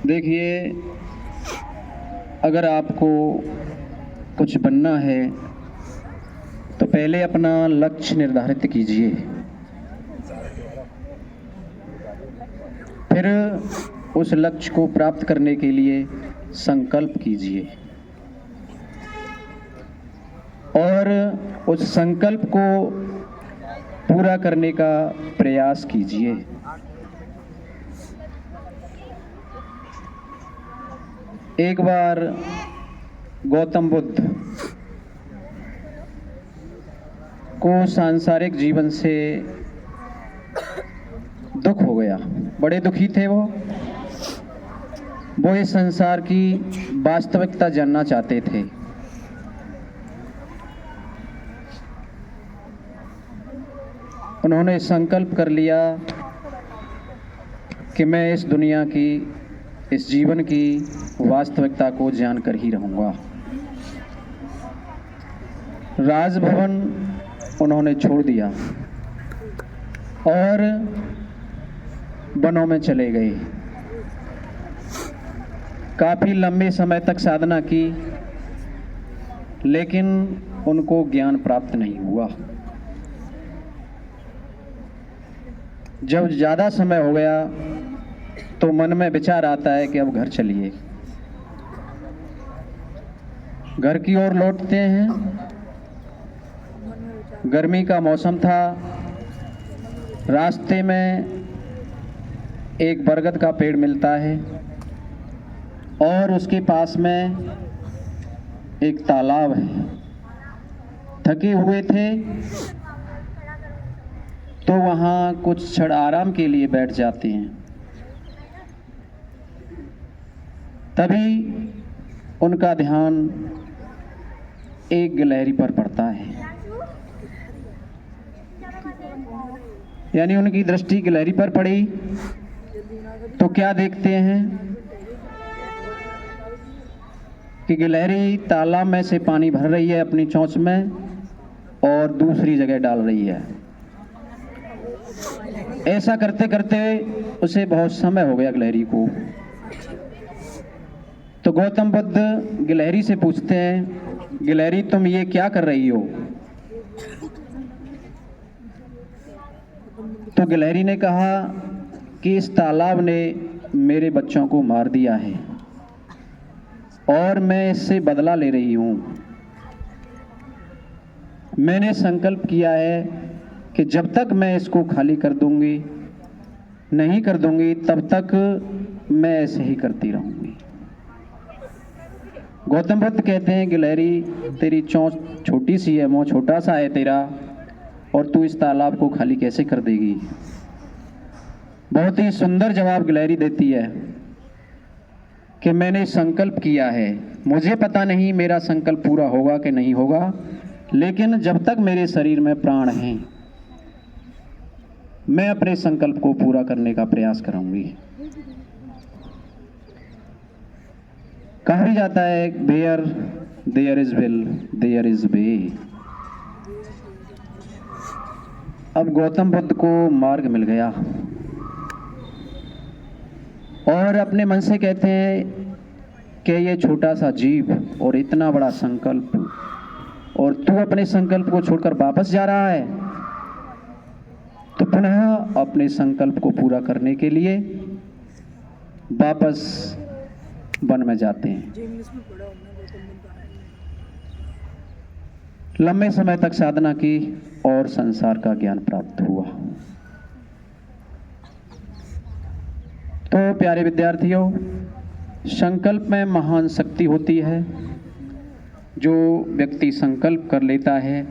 देखिए, अगर आपको कुछ बनना है तो पहले अपना लक्ष्य निर्धारित कीजिए, फिर उस लक्ष्य को प्राप्त करने के लिए संकल्प कीजिए और उस संकल्प को पूरा करने का प्रयास कीजिए। एक बार गौतम बुद्ध को सांसारिक जीवन से दुख हो गया, बड़े दुखी थे वो इस संसार की वास्तविकता जानना चाहते थे। उन्होंने संकल्प कर लिया कि मैं इस दुनिया की, इस जीवन की वास्तविकता को जानकर ही रहूँगा। राजभवन उन्होंने छोड़ दिया और वनों में चले गए। काफ़ी लंबे समय तक साधना की, लेकिन उनको ज्ञान प्राप्त नहीं हुआ। जब ज़्यादा समय हो गया तो मन में विचार आता है कि अब घर चलिए। घर की ओर लौटते हैं। गर्मी का मौसम था। रास्ते में एक बरगद का पेड़ मिलता है और उसके पास में एक तालाब है। थके हुए थे तो वहाँ कुछ क्षण आराम के लिए बैठ जाते हैं। तभी उनका ध्यान एक गिलहरी पर पड़ता है, यानी उनकी दृष्टि गिलहरी पर पड़ी तो क्या देखते हैं कि गिलहरी तालाब में से पानी भर रही है अपनी चोंच में और दूसरी जगह डाल रही है। ऐसा करते करते उसे बहुत समय हो गया गिलहरी को। तो गौतम बुद्ध गिलहरी से पूछते हैं, गिलहरी तुम ये क्या कर रही हो? तो गिलहरी ने कहा कि इस तालाब ने मेरे बच्चों को मार दिया है और मैं इससे बदला ले रही हूँ। मैंने संकल्प किया है कि जब तक मैं इसको खाली नहीं कर दूंगी तब तक मैं ऐसे ही करती रहूंगी। गौतम बुद्ध कहते हैं, गिलहरी तेरी चोंच छोटी सी है, मुंह छोटा सा है तेरा, और तू इस तालाब को खाली कैसे कर देगी? बहुत ही सुंदर जवाब गिलहरी देती है कि मैंने संकल्प किया है, मुझे पता नहीं मेरा संकल्प पूरा होगा कि नहीं होगा, लेकिन जब तक मेरे शरीर में प्राण हैं मैं अपने संकल्प को पूरा करने का प्रयास करूंगी। कहा भी जाता है, where there is will there is way. अब गौतम बुद्ध को मार्ग मिल गया और अपने मन से कहते हैं कि ये छोटा सा जीव और इतना बड़ा संकल्प, और तू अपने संकल्प को छोड़कर वापस जा रहा है। तो पुनः अपने संकल्प को पूरा करने के लिए वापस वन में जाते हैं। लंबे समय तक साधना की और संसार का ज्ञान प्राप्त हुआ। तो प्यारे विद्यार्थियों, संकल्प में महान शक्ति होती है। जो व्यक्ति संकल्प कर लेता है